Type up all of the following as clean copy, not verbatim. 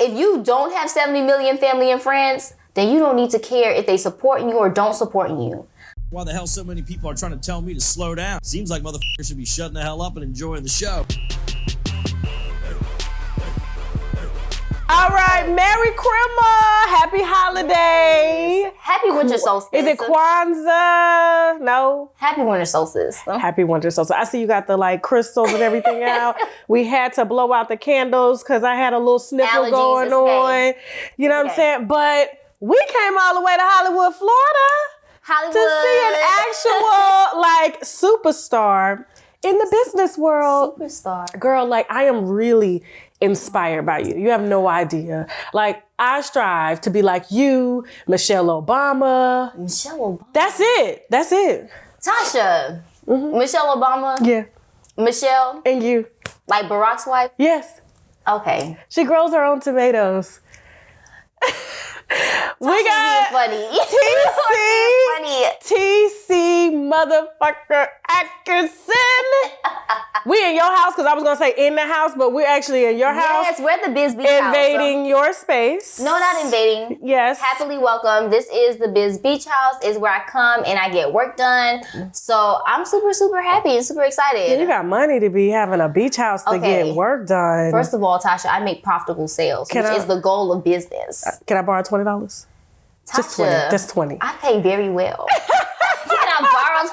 if you don't have 70 million family and friends, then you don't need to care if they support you or don't support you. Why the hell so many people are trying to tell me to slow down? Seems like motherfuckers should be shutting the hell up and enjoying the show. All right, Merry Christmas, Happy Holiday. Happy winter solstice. Is it Kwanzaa? No. Happy winter solstice. Happy winter solstice. I see you got the like crystals and everything out. We had to blow out the candles because I had a little sniffle Allergies, going on. You know what I'm saying? But we came all the way to Hollywood, Florida to see an actual like superstar in the business world. Superstar. Girl, like I am really inspired by you. You have no idea. Like I strive to be like you, Michelle Obama. Michelle Obama. That's it. That's it. Tasha. Mm-hmm. Michelle Obama. Yeah. Michelle. And you. Like Barack's wife? Yes. Okay. She grows her own tomatoes. We got funny. TC motherfucker Atkinson. We in your house because I was gonna say in the house, but we're actually in your house. Yes, we're at the Biz Beach house. Invading your space. No, not invading. Yes. Happily welcome. This is the Biz Beach house. Is where I come and I get work done. So I'm super, super happy and super excited. Yeah, you got money to be having a beach house to get work done. First of all, Tasha, I make profitable sales, which is the goal of business. Can I borrow $20? Tasha, just 20. Just 20. I pay very well. Can I borrow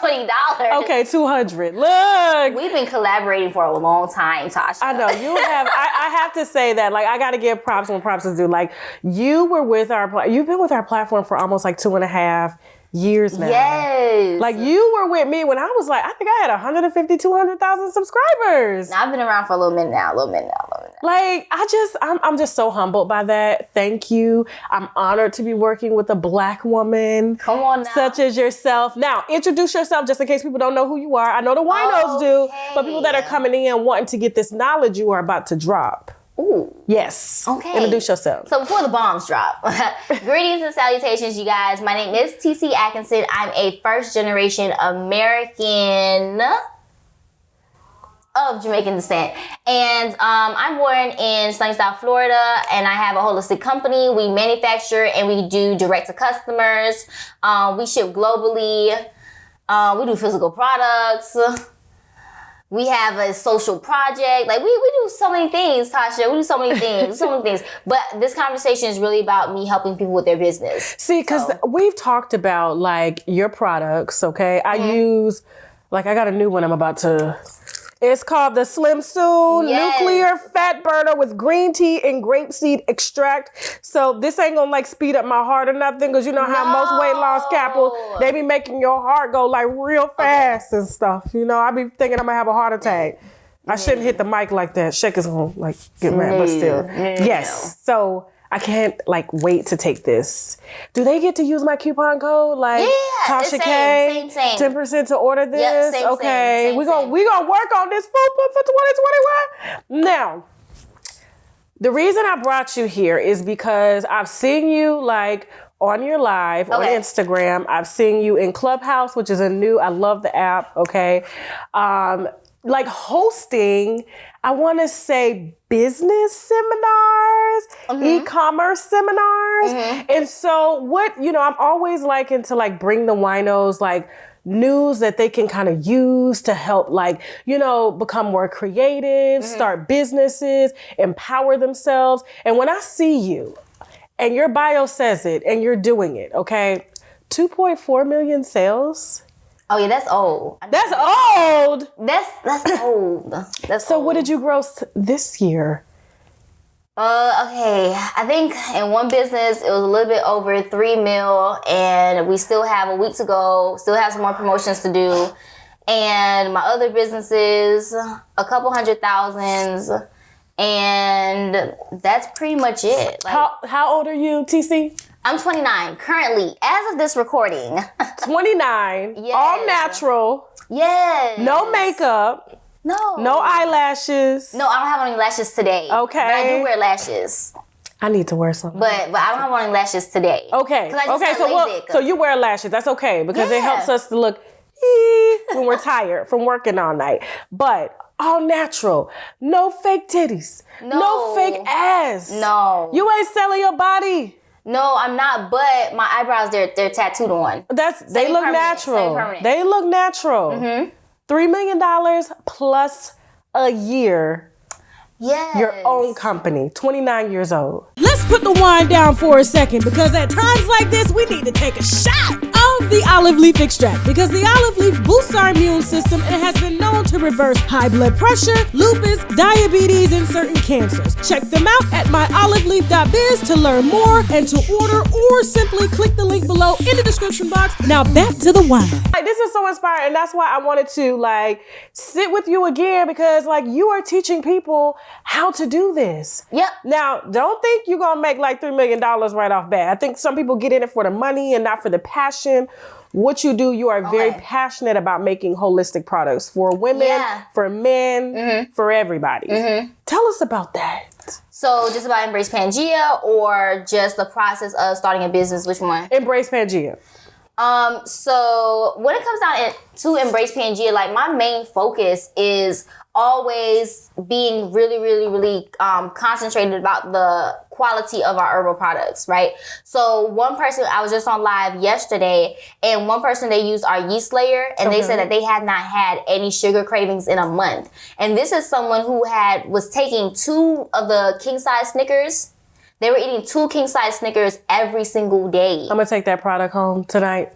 $20? Okay, 200. Look. We've been collaborating for a long time, Tasha. I know. You have, I have to say that, like, I got to give props when props is due. Like, you've been with our platform for almost like 2.5 years now. Yes. Like, you were with me when I was like, I think I had 150, 200,000 subscribers. Now, I've been around for a little minute now. Like, I'm just so humbled by that. Thank you. I'm honored to be working with a Black woman. Come on now. Such as yourself. Now, introduce yourself just in case people don't know who you are. I know the winos do, but people that are coming in wanting to get this knowledge you are about to drop. Ooh. Yes. Okay. Introduce yourself. So before the bombs drop, greetings and salutations, you guys. My name is TC Atkinson. I'm a first-generation American of Jamaican descent. And I'm born in sunny South Florida, and I have a holistic company. We manufacture and we do direct to customers. We ship globally. We do physical products. We have a social project. Like, we do so many things, Tasha. We do so many things. But this conversation is really about me helping people with their business. See, because we've talked about, like, your products, okay? I use, like, I got a new one I'm about to... It's called the Slim Soon Nuclear Fat Burner with green tea and grapeseed extract. So this ain't gonna like speed up my heart or nothing, because you know how most weight loss couple, they be making your heart go like real fast and stuff. You know, I be thinking I'm gonna have a heart attack. I shouldn't hit the mic like that. Shake is gonna like get mad, but still. Yes. So I can't like wait to take this. Do they get to use my coupon code? Like Tasha K, 10% to order this? Yep, same, okay. same, we gonna work on this food for 2021. Now, the reason I brought you here is because I've seen you like on your live on Instagram. I've seen you in Clubhouse, which is I love the app, okay? Like hosting, I want to say business seminars, e-commerce seminars. And so I'm always liking to like bring the winos like news that they can kind of use to help like, become more creative, start businesses, empower themselves. And when I see you and your bio says it and you're doing it, okay, 2.4 million sales. Oh yeah, that's old. That's old. That's old. So what did you gross this year? Okay. I think in one business it was a little bit over 3 mil, and we still have a week to go. Still have some more promotions to do, and my other businesses a couple 100,000, and that's pretty much it. Like, how old are you, TC? I'm 29 currently, as of this recording. 29. Yes. All natural. Yes. No makeup. No eyelashes. No, I don't have any lashes today. Okay. But I do wear lashes. I need to wear some. But I don't have any lashes today. Okay. So you wear lashes. That's okay because it helps us to look when we're tired from working all night. But All natural. No fake titties. No fake ass. No. You ain't selling your body. No, I'm not, but my eyebrows, they're tattooed on. They look natural. They look natural. $3 million plus a year. Yes. Your own company, 29 years old. Let's put the wine down for a second, because at times like this, we need to take a shot of the olive leaf extract, because the olive leaf boosts our immune system and has been known to reverse high blood pressure, lupus, diabetes, and certain cancers. Check them out at myoliveleaf.biz to learn more and to order, or simply click the link below in the description box. Now back to the wine. Like, this is so inspiring, and that's why I wanted to sit with you again, because you are teaching people how to do this. Yep. Now, don't think you're gonna make $3 million right off bat. I think some people get in it for the money and not for the passion. What you do, you are very passionate about making holistic products for women, for men, for everybody. Tell us about that. So just about Embrace Pangea, or just the process of starting a business? Which one? Embrace Pangea. So when it comes down to Embrace Pangea, my main focus is always being really, really, really concentrated about the quality of our herbal products, right? So one person, I was just on live yesterday, and one person, they used our yeast layer, and they said that they had not had any sugar cravings in a month. And this is someone who was taking 2 of the king size Snickers. They were eating 2 king size Snickers every single day. I'm gonna take that product home tonight.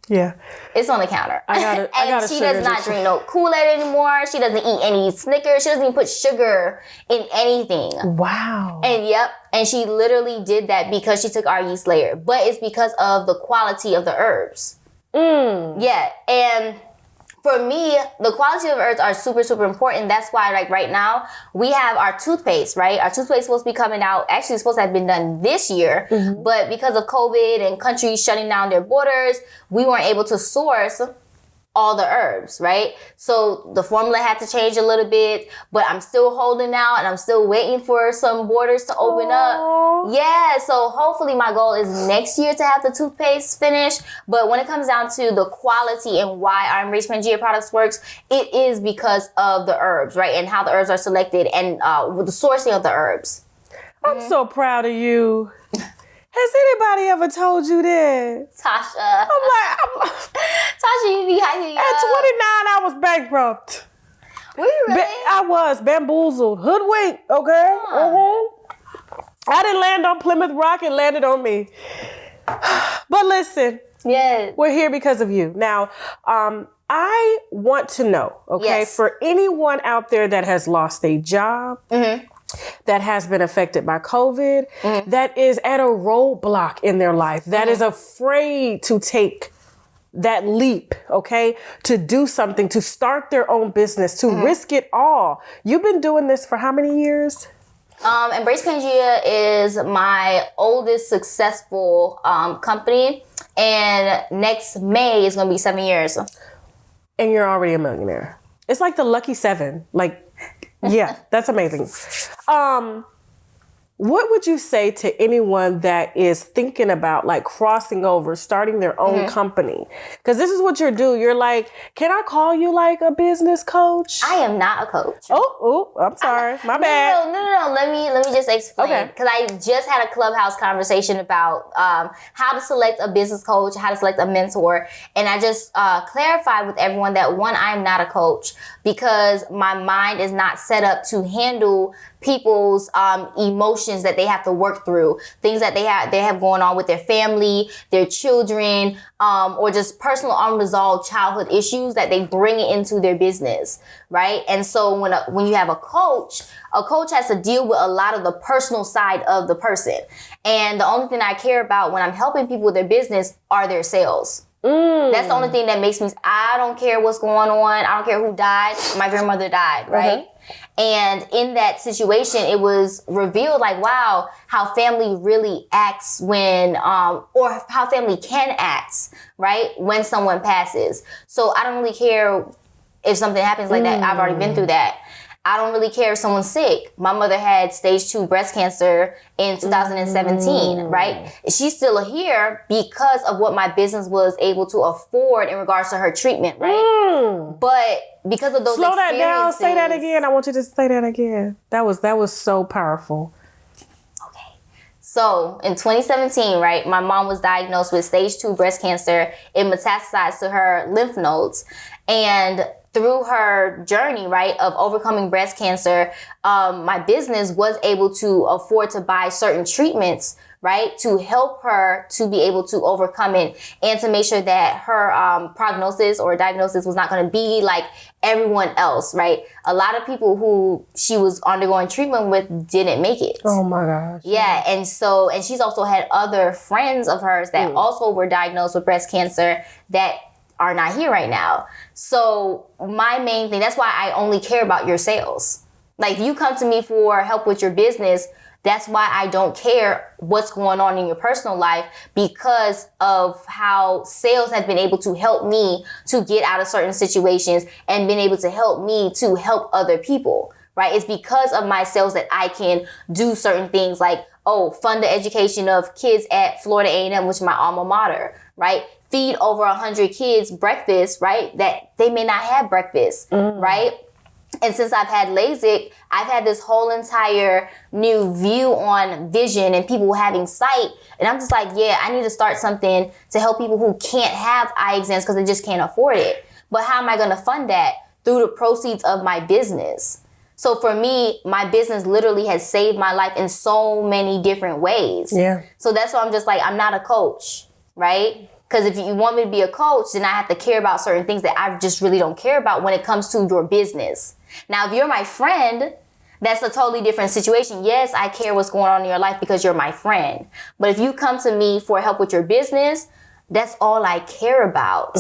Yeah. It's on the counter. I got she does not drink no Kool-Aid anymore. She doesn't eat any Snickers. She doesn't even put sugar in anything. Wow. And she literally did that because she took our yeast layer. But it's because of the quality of the herbs. Yeah. And for me, the quality of herbs are super, super important. That's why, right now, we have our toothpaste, right? Our toothpaste is supposed to be coming out. Actually, it's supposed to have been done this year. But because of COVID and countries shutting down their borders, we weren't able to source all the herbs, right? So the formula had to change a little bit, but I'm still holding out and I'm still waiting for some borders to open up. Yeah, so hopefully my goal is next year to have the toothpaste finished. But when it comes down to the quality and why our Embrace Pangea products works, it is because of the herbs, right? And how the herbs are selected, and with the sourcing of the herbs. I'm so proud of you. Has anybody ever told you that? Tasha. Tasha, you be hyping At 29, I was bankrupt. Were you really? I was bamboozled, hoodwinked, okay? I didn't land on Plymouth Rock, it landed on me. But listen, we're here because of you. Now, I want to know, okay, for anyone out there that has lost a job, that has been affected by COVID, that is at a roadblock in their life, that is afraid to take that leap, okay, to do something, to start their own business, to risk it all. You've been doing this for how many years? Embrace Pangea is my oldest successful company, and next May is going to be 7 years. And you're already a millionaire. It's like the lucky 7. Yeah, that's amazing. What would you say to anyone that is thinking about crossing over, starting their own company? Because this is what you're doing. You're can I call you a business coach? I am not a coach. Oh, I'm sorry. My bad. No. Let me just explain. Because I just had a Clubhouse conversation about how to select a business coach, how to select a mentor. And I just clarified with everyone that, one, I'm not a coach, because my mind is not set up to handle people's emotions that they have to work through, things that they have going on with their family, their children, or just personal unresolved childhood issues that they bring into their business, right? And so when you have a coach has to deal with a lot of the personal side of the person. And the only thing I care about when I'm helping people with their business are their sales. That's the only thing that makes me, I don't care what's going on. I don't care who died. My grandmother died, right? And in that situation, it was revealed wow, how family really acts when, or how family can act, right, when someone passes. So I don't really care if something happens like that. I've already been through that. I don't really care if someone's sick. My mother had stage 2 breast cancer in 2017, right? She's still here because of what my business was able to afford in regards to her treatment, right? But because of those Slow that down. Say that again. I want you to say that again. That was so powerful. Okay. So in 2017, right, my mom was diagnosed with stage 2 breast cancer. It metastasized to her lymph nodes. And through her journey, right, of overcoming breast cancer, my business was able to afford to buy certain treatments, right, to help her to be able to overcome it and to make sure that her prognosis or diagnosis was not going to be like everyone else, right? A lot of people who she was undergoing treatment with didn't make it. Oh my gosh. Yeah, and she's also had other friends of hers that also were diagnosed with breast cancer that are not here right now. So my main thing, that's why I only care about your sales. Like if you come to me for help with your business, that's why I don't care what's going on in your personal life, because of how sales have been able to help me to get out of certain situations and been able to help me to help other people, right? It's because of my sales that I can do certain things like, fund the education of kids at Florida A&M, which is my alma mater, right? Feed over 100 kids breakfast, right? That they may not have breakfast, right? And since I've had LASIK, I've had this whole entire new view on vision and people having sight. And I'm just like, yeah, I need to start something to help people who can't have eye exams because they just can't afford it. But how am I going to fund that? Through the proceeds of my business. So for me, my business literally has saved my life in so many different ways. Yeah. So that's why I'm just like, I'm not a coach, right? Because if you want me to be a coach, then I have to care about certain things that I just really don't care about when it comes to your business. Now, if you're my friend, that's a totally different situation. Yes, I care what's going on in your life because you're my friend. But if you come to me for help with your business, that's all I care about.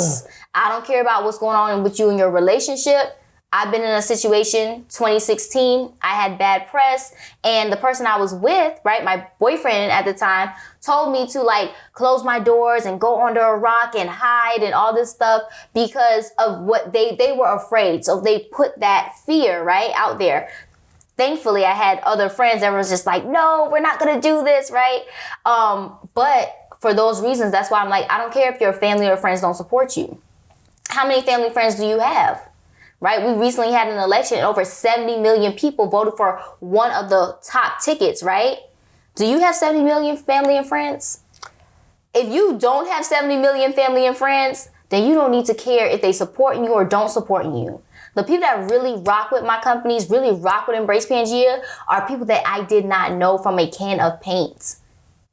I don't care about what's going on with you in your relationship. I've been in a situation, 2016, I had bad press, and the person I was with, right, my boyfriend at the time, told me to like close my doors and go under a rock and hide and all this stuff because of what they were afraid. So they put that fear, right, out there. Thankfully, I had other friends that was just like, no, we're not going to do this, right? But for those reasons, that's why I'm like, I don't care if your family or friends don't support you. How many family friends do you have? Right? We recently had an election and over 70 million people voted for one of the top tickets, right? Do you have 70 million family and friends? If you don't have 70 million family and friends, then you don't need to care if they support you or don't support you. The people that really rock with my companies, really rock with Embrace Pangea, are people that I did not know from a can of paint.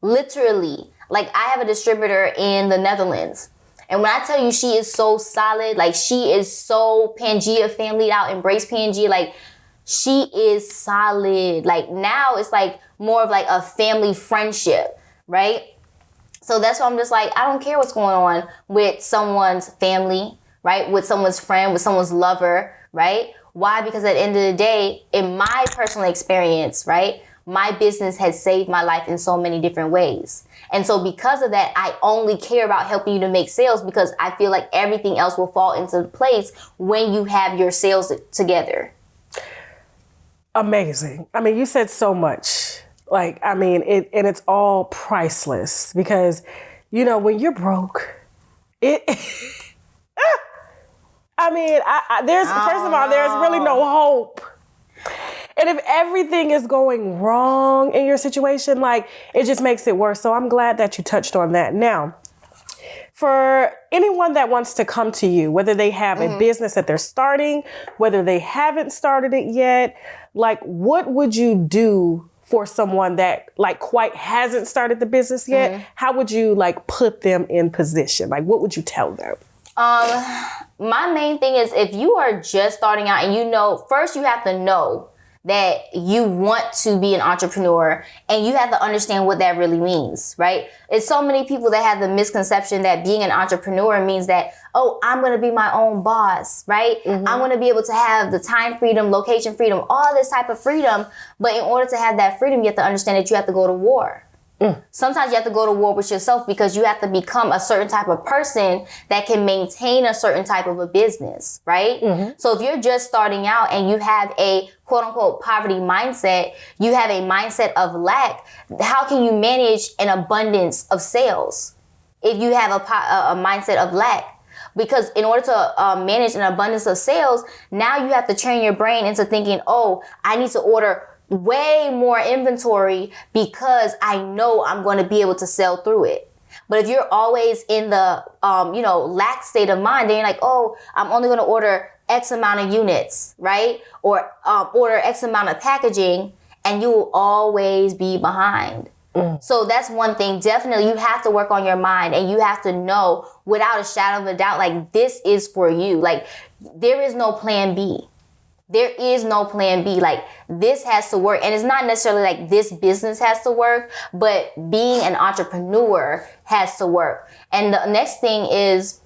Literally. Like I have a distributor in the Netherlands. And when I tell you she is so solid, like she is so Pangea family out, Embrace Pangea, like she is solid. Like now it's like more of like a family friendship, right? So that's why I'm just like, I don't care what's going on with someone's family, right? With someone's friend, with someone's lover, right? Why? Because at the end of the day, in my personal experience, right, my business has saved my life in so many different ways. And so because of that, I only care about helping you to make sales because I feel like everything else will fall into place when you have your sales together. Amazing. I mean, you said so much. Like, I mean, and it's all priceless because, you know, when you're broke, I mean, first of all, there's really no hope. And if everything is going wrong in your situation, like it just makes it worse. So I'm glad that you touched on that. Now, for anyone that wants to come to you, whether they have a business that they're starting, whether they haven't started it yet, like what would you do for someone that like quite hasn't started the business yet? How would you like put them in position? Like what would you tell them? My main thing is if you are just starting out and you know, first you have to know that you want to be an entrepreneur and you have to understand what that really means, right? It's so many people that have the misconception that being an entrepreneur means that, oh, I'm going to be my own boss, right? I'm going to be able to have the time freedom, location freedom, all this type of freedom. But in order to have that freedom, you have to understand that you have to go to war. Sometimes you have to go to war with yourself because you have to become a certain type of person that can maintain a certain type of a business, right? So if you're just starting out and you have a quote unquote poverty mindset, you have a mindset of lack, how can you manage an abundance of sales if you have a mindset of lack? Because in order to manage an abundance of sales, now you have to train your brain into thinking, oh, I need to order way more inventory because I know I'm going to be able to sell through it. But if you're always in the, lack state of mind, then you're like, oh, I'm only going to order X amount of units, right? Or order X amount of packaging, and you will always be behind. So that's one thing. Definitely, you have to work on your mind, and you have to know without a shadow of a doubt, like, this is for you. Like, there is no plan B. There is no plan B. Like, this has to work. And it's not necessarily like this business has to work, but being an entrepreneur has to work. And the next thing is,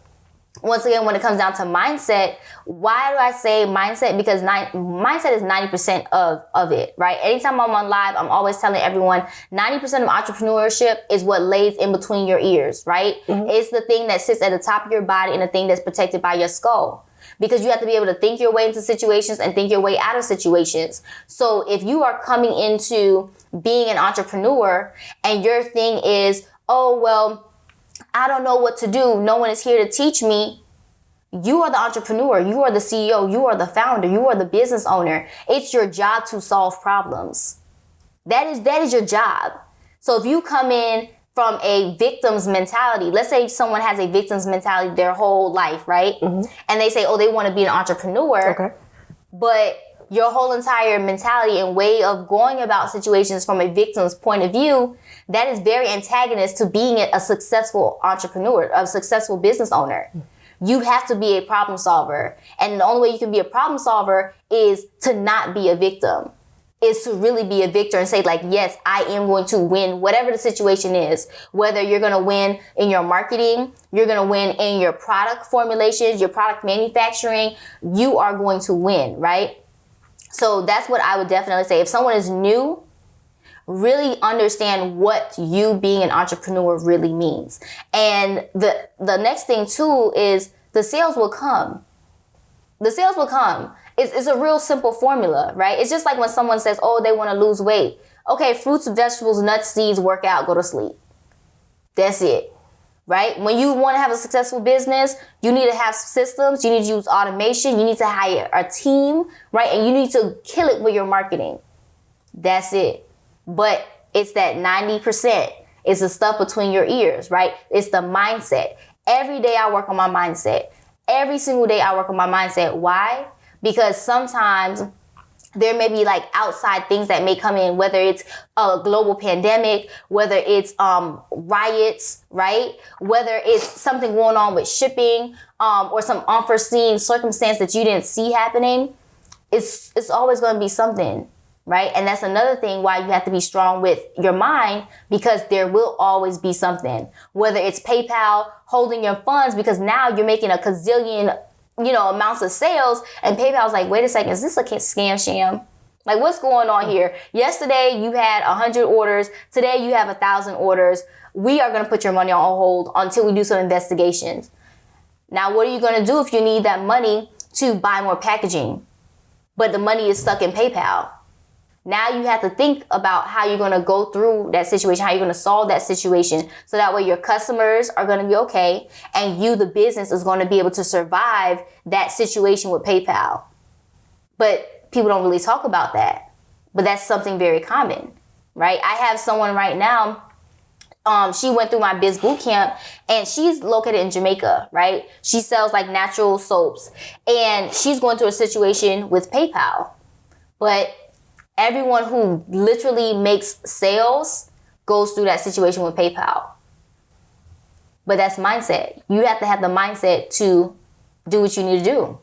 once again, when it comes down to mindset, why do I say mindset? Because mindset is 90% of it, right? Anytime I'm on live, I'm always telling everyone 90% of entrepreneurship is what lays in between your ears, right? It's the thing that sits at the top of your body and the thing that's protected by your skull. Because you have to be able to think your way into situations and think your way out of situations. So if you are coming into being an entrepreneur and your thing is, oh, well, I don't know what to do. No one is here to teach me. You are the entrepreneur. You are the CEO. You are the founder. You are the business owner. It's your job to solve problems. That is your job. So if you come in from a victim's mentality, let's say someone has a victim's mentality their whole life, right? And they say, oh, they want to be an entrepreneur. Okay. But your whole entire mentality and way of going about situations from a victim's point of view, that is very antagonist to being a successful entrepreneur, a successful business owner. You have to be a problem solver. And the only way you can be a problem solver is to not be a victim. Is to really be a victor and say, like, yes, I am going to win whatever the situation is. Whether you're going to win in your marketing, you're going to win in your product formulations, your product manufacturing, you are going to win, right? So that's what I would definitely say. If someone is new, really understand what you being an entrepreneur really means. And the next thing too is the sales will come. The sales will come. It's a real simple formula, right? It's just like when someone says, oh, they want to lose weight. Okay, fruits, vegetables, nuts, seeds, work out, go to sleep. That's it, right? When you want to have a successful business, you need to have systems. You need to use automation. You need to hire a team, right? And you need to kill it with your marketing. That's it. But it's that 90%. It's the stuff between your ears, right? It's the mindset. Every day I work on my mindset. Every single day I work on my mindset. Why? Because sometimes there may be like outside things that may come in, whether it's a global pandemic, whether it's riots, right? Whether it's something going on with shipping or some unforeseen circumstance that you didn't see happening. It's always going to be something, right? And that's another thing why you have to be strong with your mind, because there will always be something. Whether it's PayPal holding your funds because now you're making a gazillion amounts of sales, and PayPal's like, wait a second, is this a scam sham? Like, what's going on here? Yesterday you had 100 orders. Today you have 1,000 orders. We are going to put your money on hold until we do some investigations. Now, what are you going to do if you need that money to buy more packaging, but the money is stuck in PayPal? Now you have to think about how you're going to go through that situation, how you're going to solve that situation, so that way your customers are going to be okay, and you, the business, is going to be able to survive that situation with PayPal. But people don't really talk about that. But that's something very common, right? I have someone right now, she went through my Biz Boot Camp, and she's located in Jamaica, right? She sells like natural soaps, and she's going through a situation with PayPal. But everyone who literally makes sales goes through that situation with PayPal. But that's mindset. You have to have the mindset to do what you need to do.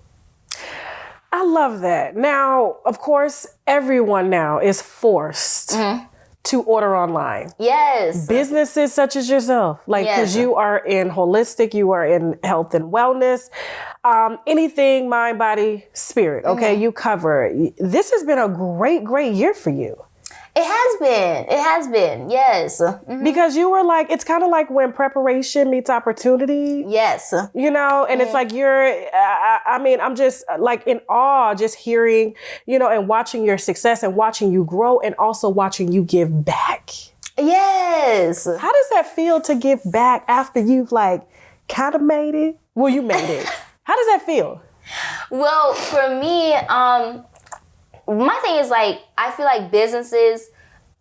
I love that. Now, of course, everyone now is forced to order online. Yes. Businesses such as yourself, like, because you are in holistic, you are in health and wellness, anything, mind, body, spirit. Okay, you cover it. This has been a great year for you. It It has been. Yes. Mm-hmm. Because you were like, it's kind of like when preparation meets opportunity. Yes. You know, and it's like I'm just like in awe just hearing, you know, and watching your success and watching you grow and also watching you give back. Yes. How does that feel to give back after you've like kind of made it? Well, you made it. How does that feel? Well, for me, my thing is like, I feel like businesses,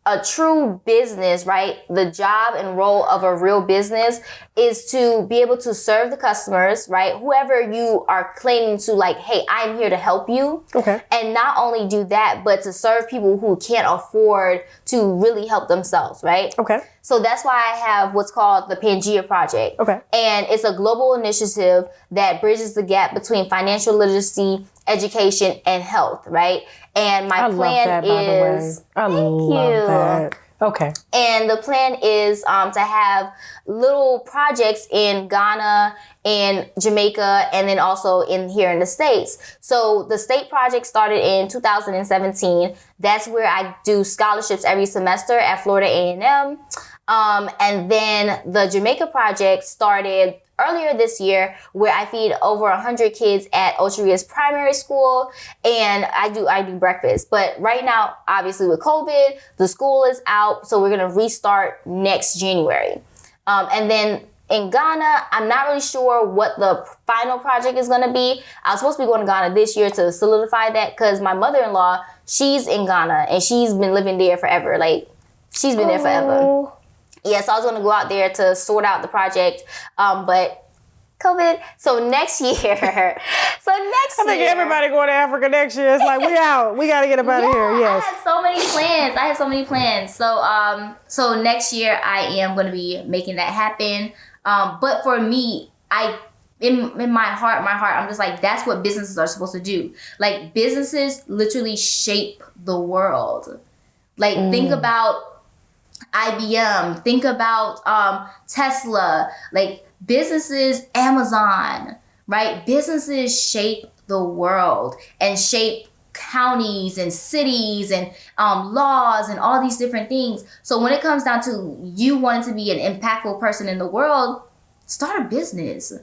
a true business, right? The job and role of a real business is to be able to serve the customers, right? Whoever you are claiming to, like, hey, I'm here to help you. Okay. And not only do that, but to serve people who can't afford to really help themselves, right? Okay. So that's why I have what's called the Pangea Project. Okay. And it's a global initiative that bridges the gap between financial literacy, education, and health, right? And my plan is... I love that. Okay. And the plan is to have little projects in Ghana and Jamaica and then also here in the States. So the state project started in 2017. That's where I do scholarships every semester at Florida A&M. And then the Jamaica project started earlier this year, where I feed over 100 kids at Ocho Rios Primary School, and I do breakfast. But right now, obviously with COVID, the school is out, so we're gonna restart next January. And then in Ghana, I'm not really sure what the final project is gonna be. I was supposed to be going to Ghana this year to solidify that, because my mother-in-law, she's in Ghana, and she's been living there forever. Like, she's been there forever. Yeah, so I was going to go out there to sort out the project, but COVID. So next year, I think everybody going to Africa next year. It's like, we out. We got to get up out of here. Yes. I have so many plans. So next year I am going to be making that happen. But for me, in my heart, I'm just like, that's what businesses are supposed to do. Like, businesses literally shape the world. Like, think about IBM, think about Tesla, like businesses, Amazon, right? Businesses shape the world and shape counties and cities and laws and all these different things. So when it comes down to you wanting to be an impactful person in the world, start a business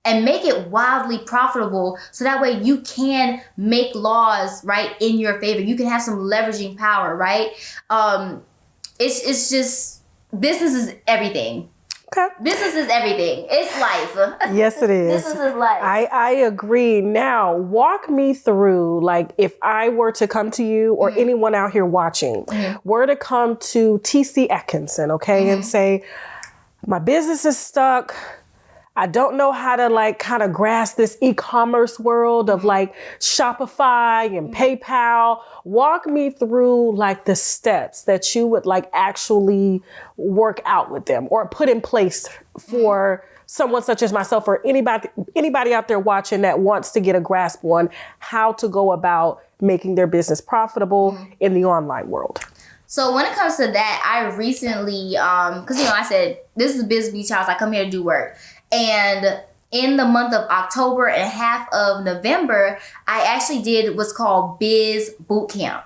and make it wildly profitable, so that way you can make laws, right, in your favor. You can have some leveraging power, right? It's just, business is everything. Okay. Business is everything. It's life. Yes, it is. Business is life. I agree. Now, walk me through, like, if I were to come to you or anyone out here watching were to come to TC Atkinson, okay, and say, my business is stuck. I don't know how to like kind of grasp this e-commerce world of like Shopify and PayPal. Walk me through like the steps that you would like actually work out with them or put in place for someone such as myself or anybody out there watching that wants to get a grasp on how to go about making their business profitable in the online world. So when it comes to that, I recently, because, I said, this is Biz Beach House. I come here to do work. And in the month of October and half of November, I actually did what's called Biz Boot Camp.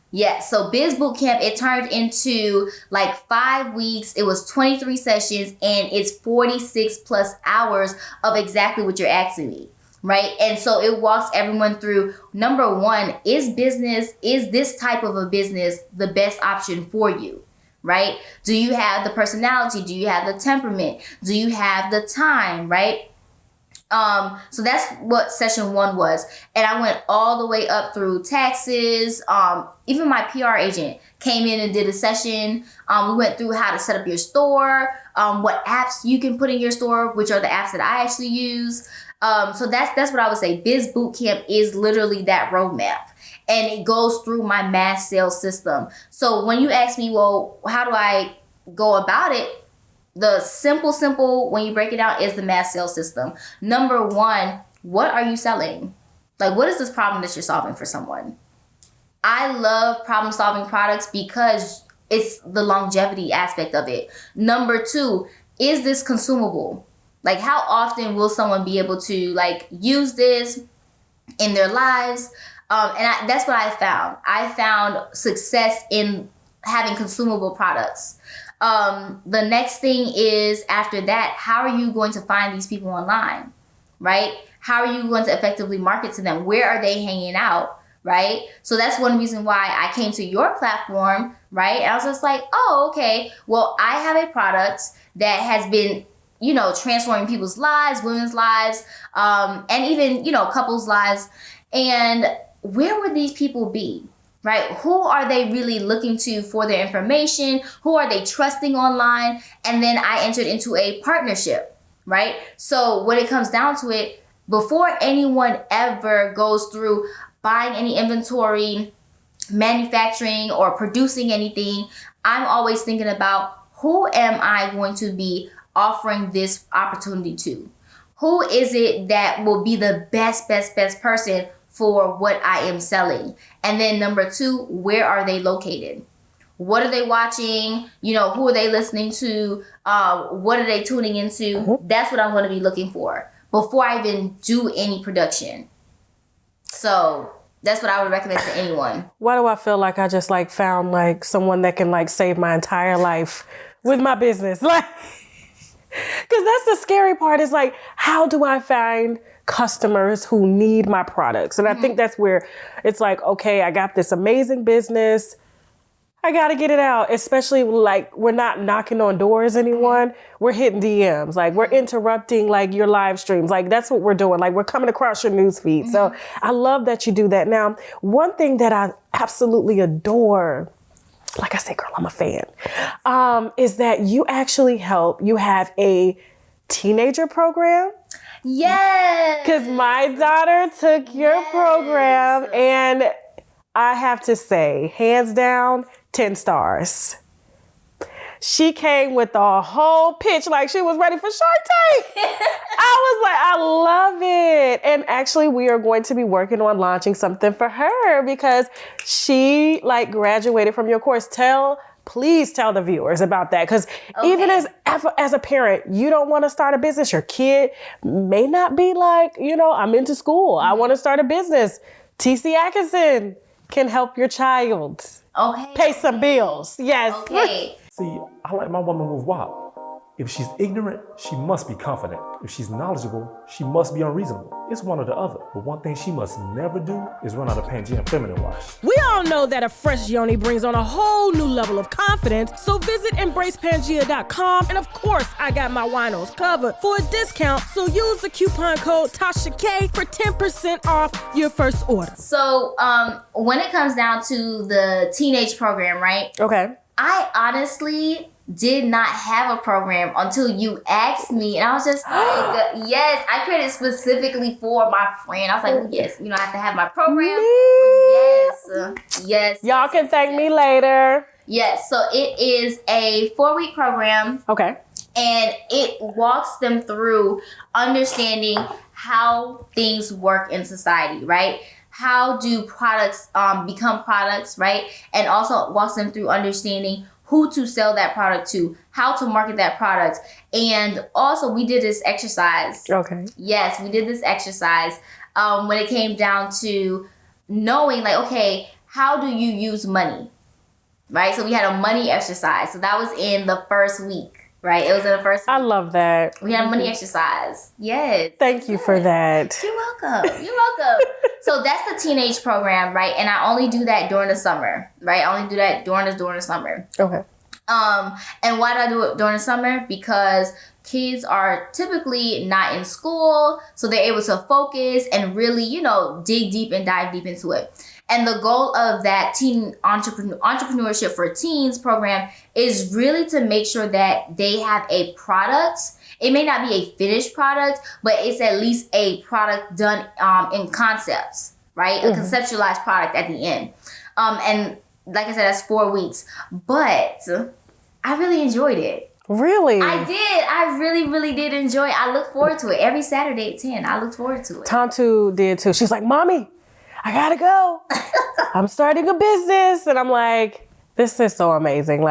Yeah, so Biz Boot Camp, it turned into like 5 weeks. It was 23 sessions, and it's 46 plus hours of exactly what you're asking me, right? And so it walks everyone through, number one, is this type of a business the best option for you? Right? Do you have the personality? Do you have the temperament? Do you have the time? Right? So that's what session 1 was. And I went all the way up through taxes. Even my PR agent came in and did a session. We went through how to set up your store, what apps you can put in your store, which are the apps that I actually use. So that's what I would say. Biz Boot Camp is literally that roadmap. And it goes through my mass sales system. So when you ask me, well, how do I go about it? The simple, when you break it down, is the mass sales system. Number one, what are you selling? Like, what is this problem that you're solving for someone? I love problem solving products because it's the longevity aspect of it. Number 2, is this consumable? Like, how often will someone be able to like use this in their lives? That's what I found. I found success in having consumable products. The next thing is, after that, how are you going to find these people online, right? How are you going to effectively market to them? Where are they hanging out, right? So that's one reason why I came to your platform, right? And I was just like, oh, okay, well, I have a product that has been, transforming people's lives, women's lives, and even, couples' lives. And where would these people be? Right? Who are they really looking to for their information? Who are they trusting online? And then I entered into a partnership, right? So when it comes down to it, before anyone ever goes through buying any inventory, manufacturing, or producing anything, I'm always thinking about, who am I going to be offering this opportunity to? Who is it that will be the best person for what I am selling? And then number 2, where are they located? What are they watching? Who are they listening to? What are they tuning into? That's what I'm going to be looking for before I even do any production. So that's what I would recommend to anyone. Why do I feel like I just found someone that can save my entire life with my business? Because that's the scary part, is how do I find customers who need my products? And I think that's where it's okay, I got this amazing business, I got to get it out. Especially we're not knocking on doors, anyone. We're hitting DMs, we're interrupting your live streams. That's what we're doing. We're coming across your news feed. So I love that you do that. Now, one thing that I absolutely adore, like I said, girl, I'm a fan, is that you actually you have a teenager program. Yes. Because my daughter took your program, and I have to say, hands down, 10 stars. She came with the whole pitch like she was ready for Shark Tank. I was like, I love it. And actually, we are going to be working on launching something for her because she graduated from your course. Please tell the viewers about that. Because even as a parent, you don't want to start a business. Your kid may not be I'm into school. I want to start a business. TC Atkinson can help your child pay some bills. Yes. Okay. See, I like my woman move wild. If she's ignorant, she must be confident. If she's knowledgeable, she must be unreasonable. It's one or the other. But one thing she must never do is run out of Pangea Feminine Wash. We all know that a fresh yoni brings on a whole new level of confidence, so visit embracepangea.com, and of course, I got my winos covered for a discount, so use the coupon code TASHAK for 10% off your first order. So, when it comes down to the teenage program, right? Okay. I honestly did not have a program until you asked me, and I was just like, yes, I created specifically for my friend. I was like, well, yes, I have to have my program. Yes. Y'all can thank me later. Yes, so it is a 4-week program. Okay. And it walks them through understanding how things work in society, right? How do products become products, right? And also walks them through understanding who to sell that product to, how to market that product. And also we did this exercise. Okay. Yes, we did this exercise when it came down to knowing okay, how do you use money, right? So we had a money exercise. So that was in the first week, right? It was in the first week. I love that. We had a money exercise. Yes. Thank you for that. You're welcome. So that's the teenage program, right? And I only do that during the summer, right? I only do that during the summer. Okay. And why do I do it during the summer? Because kids are typically not in school, so they're able to focus and really, dig deep and dive deep into it. And the goal of that teen entrepreneurship for teens program is really to make sure that they have a product. It may not be a finished product, but it's at least a product done in concepts, right? A conceptualized product at the end. And like I said, that's 4 weeks. But I really enjoyed it. Really? I did. I really, really did enjoy it. I look forward to it. Every Saturday at 10, I look forward to it. Tantu did too. She's like, Mommy, I gotta go. I'm starting a business. And I'm like, this is so amazing.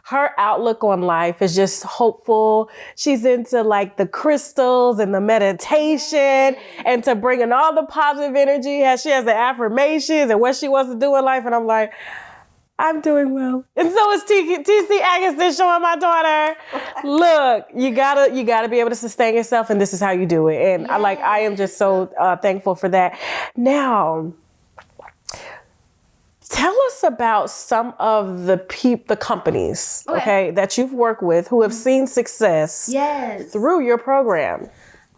Her outlook on life is just hopeful. She's into the crystals and the meditation and to bringing all the positive energy. She has the affirmations and what she wants to do in life. And I'm like, I'm doing well. And so is TC Agassiz showing my daughter. Look, you gotta be able to sustain yourself, and this is how you do it. And I am just so thankful for that. Now, tell us about some of the companies, okay, that you've worked with who have seen success through your program.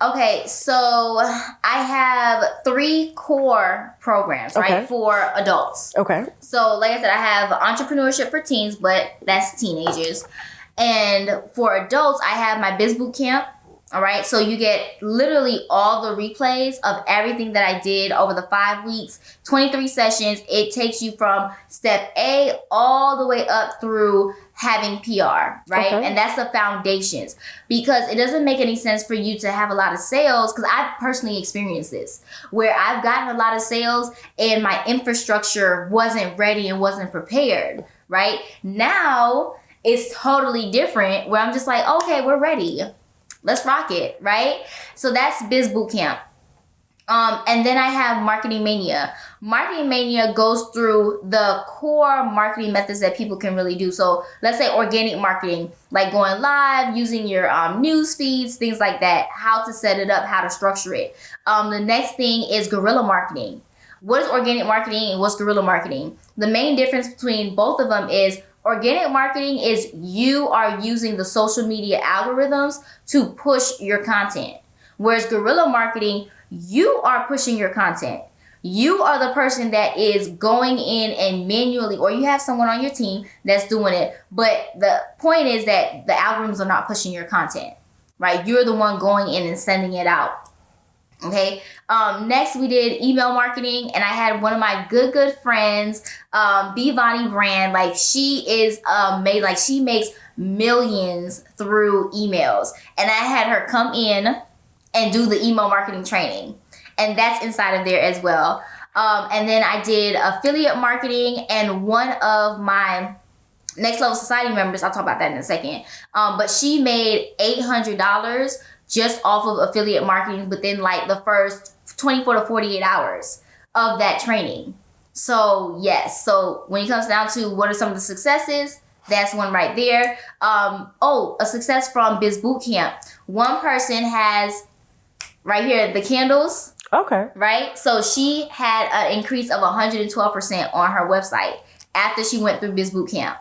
Okay, so I have 3 core programs, right, for adults. Okay. So, like I said, I have entrepreneurship for teens, but that's teenagers. And for adults, I have my Biz Boot Camp. All right, so you get literally all the replays of everything that I did over the 5 weeks, 23 sessions. It takes you from step A all the way up through having PR, right? Okay. And that's the foundations, because it doesn't make any sense for you to have a lot of sales, because I've personally experienced this, where I've gotten a lot of sales and my infrastructure wasn't ready and wasn't prepared, right? Now it's totally different, where I'm just like, okay, we're ready. Let's rock it, right? So that's Biz Boot Camp. And then I have Marketing Mania. Marketing Mania goes through the core marketing methods that people can really do. So let's say organic marketing, like going live, using your news feeds, things like that, how to set it up, how to structure it. The next thing is guerrilla marketing. What is organic marketing and what's guerrilla marketing? The main difference between both of them is organic marketing is you are using the social media algorithms to push your content. Whereas guerrilla marketing, you are pushing your content. You are the person that is going in and manually, or you have someone on your team that's doing it. But the point is that the algorithms are not pushing your content, right? You're the one going in and sending it out. Okay. Next we did email marketing, and I had one of my good friends, Bivani Brand. Like, she is made, like, she makes millions through emails, and I had her come in and do the email marketing training, and that's inside of there as well. And then I did affiliate marketing, and one of my Next Level Society members, I'll talk about that in a second, but she made $800 just off of affiliate marketing within like the first 24 to 48 hours of that training. So yes, so when it comes down to what are some of the successes, that's one right there. A success from Biz Boot Camp. One person has right here the candles. Okay. Right? So she had an increase of 112% on her website after she went through Biz Boot Camp.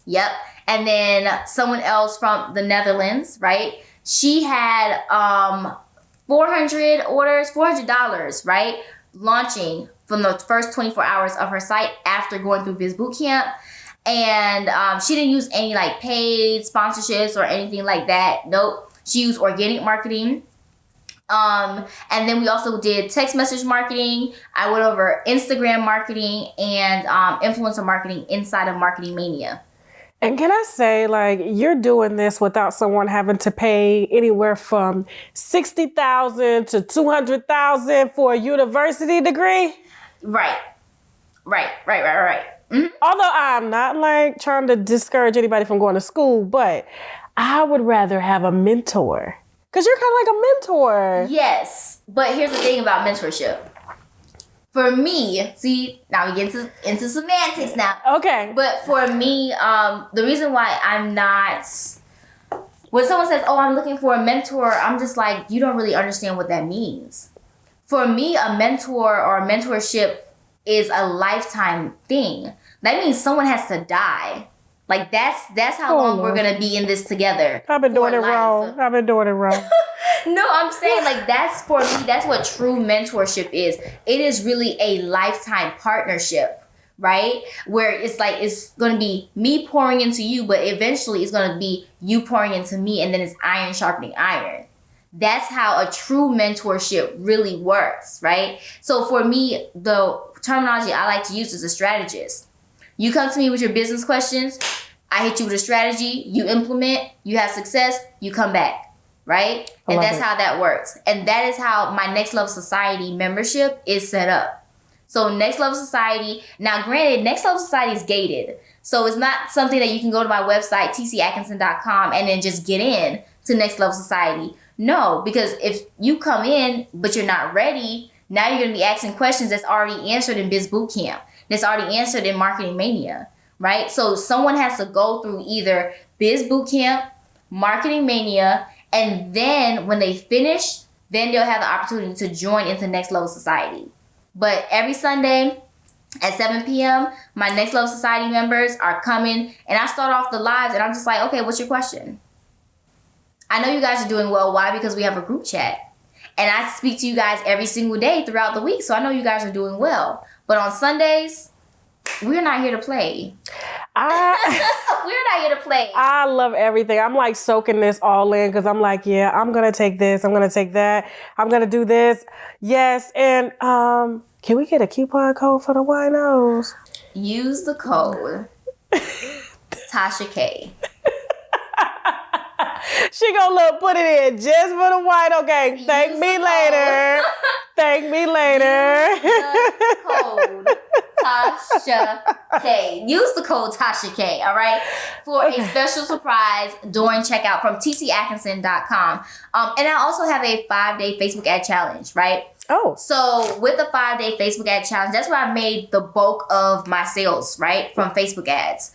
Yep. And then someone else from the Netherlands, right? She had $400, right? Launching from the first 24 hours of her site after going through Biz Boot Camp. And she didn't use any like paid sponsorships or anything like that. Nope. She used organic marketing. And then we also did text message marketing. I went over Instagram marketing and influencer marketing inside of Marketing Mania. And can I say, like, you're doing this without someone having to pay anywhere from $60,000 to $200,000 for a university degree? Right. Mm-hmm. Although I'm not like trying to discourage anybody from going to school, but I would rather have a mentor. Because you're kind of like a mentor. Yes. But here's the thing about mentorship. For me, see, now we get into semantics now. Okay. But for me, the reason why I'm not, when someone says, oh, I'm looking for a mentor, I'm just like, you don't really understand what that means. For me, a mentor or a mentorship is a lifetime thing. That means someone has to die. Like, that's how long we're going to be in this together. I've been doing it wrong. No, I'm saying, like, that's for me, that's what true mentorship is. It is really a lifetime partnership, right? Where it's like, it's going to be me pouring into you, but eventually it's going to be you pouring into me, and then it's iron sharpening iron. That's how a true mentorship really works, right? So for me, the terminology I like to use is a strategist. You come to me with your business questions, I hit you with a strategy, you implement, you have success, you come back, right? And that's how that works. And that is how my Next Level Society membership is set up. So Next Level Society, now granted, Next Level Society is gated. So it's not something that you can go to my website, tcatkinson.com, and then just get in to Next Level Society. No, because if you come in, but you're not ready, now you're going to be asking questions that's already answered in Biz Boot Camp. That's already answered in Marketing Mania. right? So someone has to go through either Biz Boot Camp, Marketing Mania, and then when they finish, then they'll have the opportunity to join into Next Level Society. But every Sunday at 7 p.m., my Next Level Society members are coming, and I start off the lives, and I'm just like, okay, what's your question? I know you guys are doing well. Why? Because we have a group chat. And I speak to you guys every single day throughout the week, so I know you guys are doing well. But on Sundays, we're not here to play. We're not here to play. I love everything. I'm like soaking this all in because I'm like, yeah, I'm going to take this. I'm going to take that. I'm going to do this. Yes. And can we get a coupon code for the winos? Use the code TASHAK. She gonna put it in just for the white. Okay, thank me later. Thank me later. Code TASHAK. Use the code TASHAK, all right, for a special surprise during checkout from tcatkinson.com. And I also have a 5-day Facebook ad challenge, right? Oh. So with the 5-day Facebook ad challenge, that's where I made the bulk of my sales, right, from Facebook ads.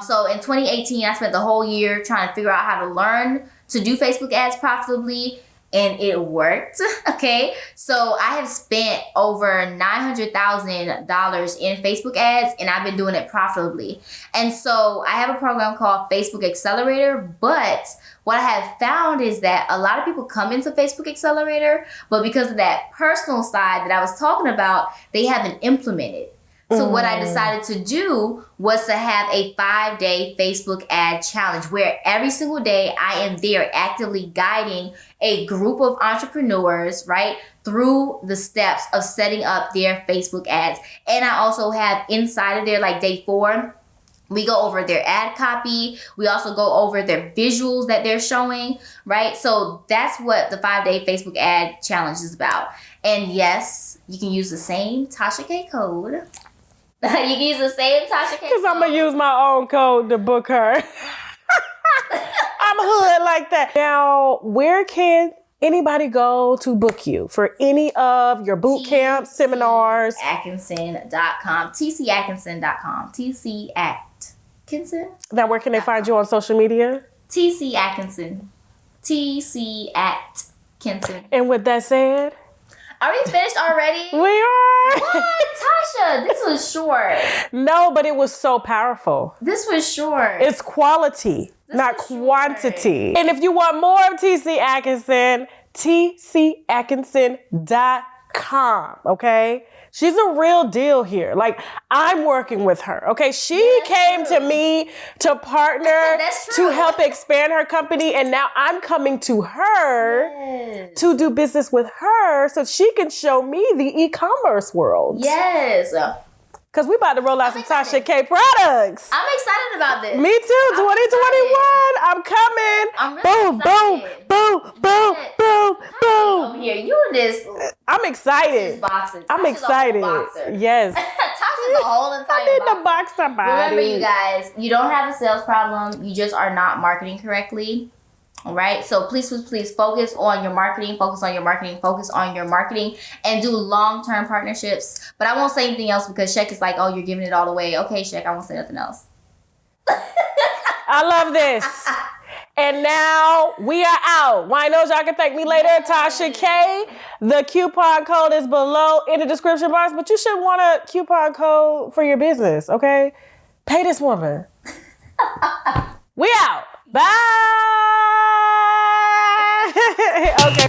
So in 2018, I spent the whole year trying to figure out how to learn to do Facebook ads profitably, and it worked. Okay, so I have spent over $900,000 in Facebook ads, and I've been doing it profitably. And so I have a program called Facebook Accelerator, but what I have found is that a lot of people come into Facebook Accelerator, but because of that personal side that I was talking about, they haven't implemented. So what I decided to do was to have a 5-day Facebook ad challenge where every single day I am there actively guiding a group of entrepreneurs, right, through the steps of setting up their Facebook ads. And I also have inside of there, like day 4, we go over their ad copy. We also go over their visuals that they're showing, right? So that's what the 5-day Facebook ad challenge is about. And yes, you can use the same Tasha K code. You can use the same Tasha K. Because I'm going to use my own code to book her. I'm hood like that. Now, where can anybody go to book you for any of your boot camp seminars? tcatkinson.com. tcatkinson.com. tcatkinson. Now, where can they find you on social media? TC Atkinson. TC Atkinson. And with that said... Are we finished already? We are. What? Tasha, this was short. No, but it was so powerful. This was short. It's quality, not quantity. Short. And if you want more of TC Atkinson, tcatkinson.com, okay? She's a real deal here. Like, I'm working with her, okay? She came to me to partner to help expand her company, and now I'm coming to her to do business with her so she can show me the e-commerce world. Yes. Because we about to roll out some Tasha K products. I'm excited about this. Me too. 2021. I'm coming. I'm really boom, excited. boom, boom, boom, boom. Over here, you this. I'm excited. Boxing. I'm excited. Yes. Tasha's the whole entire I need to box somebody. Remember, you guys, you don't have a sales problem. You just are not marketing correctly. All right. So please focus on your marketing, focus on your marketing, and do long-term partnerships. But I won't say anything else because Shek is like, oh, you're giving it all away. Okay, Shek, I won't say nothing else. I love this. And now we are out. Winos, y'all can thank me later. Tasha K. The coupon code is below in the description box, but you should want a coupon code for your business, okay? Pay this woman. We out. Bye. Okay.